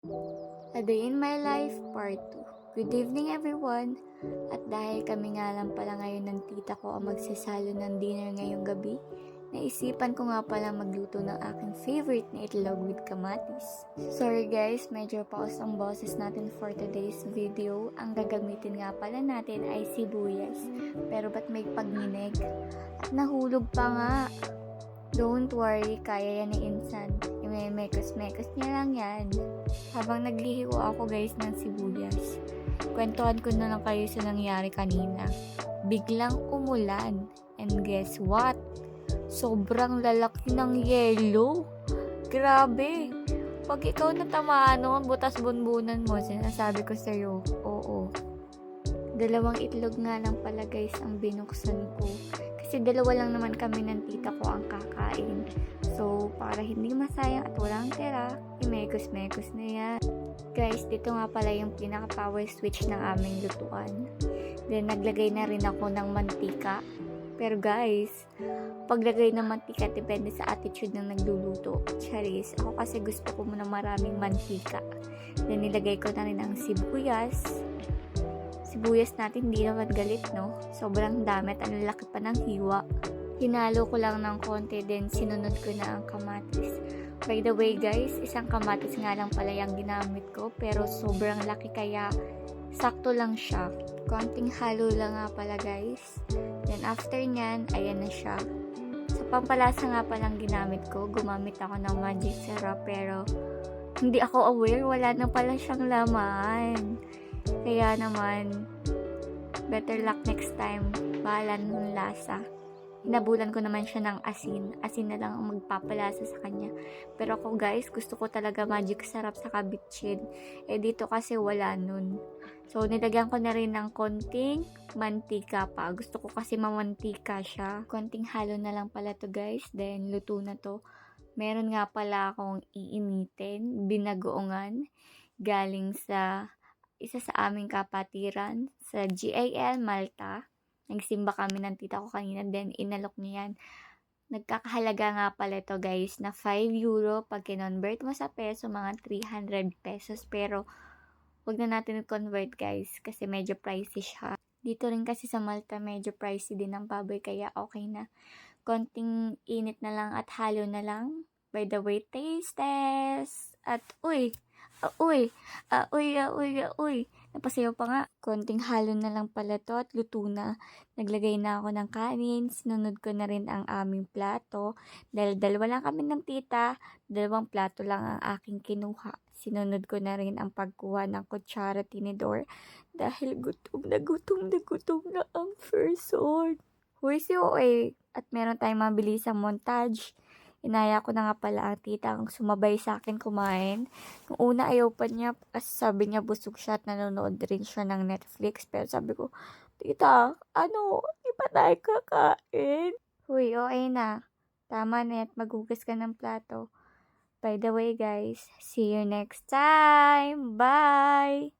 A Day in My Life Part 2. Good evening everyone! At dahil kami nga lang pala ngayon ng tita ko ang magsasalo ng dinner ngayong gabi, naisipan ko nga pala magluto ng aking favorite na itlog with kamatis. Sorry guys, medyo pause ang boses natin for today's video. Ang gagamitin nga pala natin ay sibuyas. Pero ba't may pagninig? At nahulog pa nga! Don't worry, kaya yan ni Insan. Imemekos-mekos niya lang yan. Habang naglihiwa ako guys ng sibuyas, kwentuhan ko na lang kayo sa nangyari kanina. Biglang umulan. And guess what? Sobrang lalaki ng yelo. Grabe. Pag ikaw natamaan noon, butas bunbunan mo, sinasabi ko sa'yo, oo. Dalawang itlog nga lang pala guys ang binuksan ko. Kasi dalawa lang naman kami ng tita ko ang kakain. So, para hindi masayang at walang tira, imekos-mekos na yan. Guys, dito nga pala yung pinaka-power switch ng aming lutuan. Then, naglagay na rin ako ng mantika. Pero guys, paglagay ng mantika, depende sa attitude ng nagluluto. Charis, ako kasi gusto ko muna maraming mantika. Then, nilagay ko na rin ang sibuyas. Sibuyas natin hindi naman galit, no? Sobrang dami at ang laki pa ng hiwa. Hinalo ko lang ng konti, then sinunod ko na ang kamatis. By the way guys, isang kamatis nga lang pala yung ginamit ko, pero sobrang laki kaya sakto lang siya. Konting halo lang nga pala guys. Then after nyan, ayan na siya. Sa pampalasa nga palang ginamit ko, gumamit ako ng magic syrup, pero hindi ako aware, wala na pala siyang laman. Kaya naman, better luck next time. Bahala ng lasa. Hinabulan ko naman siya ng asin. Asin na lang ang magpapalasa sa kanya. Pero ako guys, gusto ko talaga magic sarap sa bitchin. Eh dito kasi wala nun. So nilagyan ko na rin ng konting mantika pa. Gusto ko kasi mamantika siya. Konting halo na lang pala to guys. Then luto na to. Meron nga pala akong iinitin, binagoongan, galing sa isa sa aming kapatiran sa GAL Malta. Nagsimba kami ng tita ko kanina, then inalok niya yan. Nagkakahalaga nga pala ito guys na 5 euro. Pag kinonvert mo sa peso, mga 300 pesos. Pero wag na natin i-convert guys kasi medyo pricey siya. Dito rin kasi sa Malta medyo pricey din ang baboy kaya okay na. Konting init na lang at halo na lang. By the way, taste test! At uy! Napasayaw pa nga. Konting halo na lang pala to at luto na. Naglagay na ako ng kanin. Sinunod ko na rin ang aming plato. Dahil dalawa lang kami ng tita, 2 plato lang ang aking kinuha. Sinunod ko na rin ang pagkuha ng kutsara tinidor. Dahil gutom na ang person. Huy si OA. At meron tayong mabilisang montage. Inaya ko na nga pala ang tita ang sumabay sa akin kumain. Nung una ayaw pa niya, kasi sabi niya busog siya at nanonood rin siya ng Netflix. Pero sabi ko, tita, di pa tayo kakain? Huy, okay na. Tama na at maghugas ka ng plato. By the way guys, see you next time. Bye!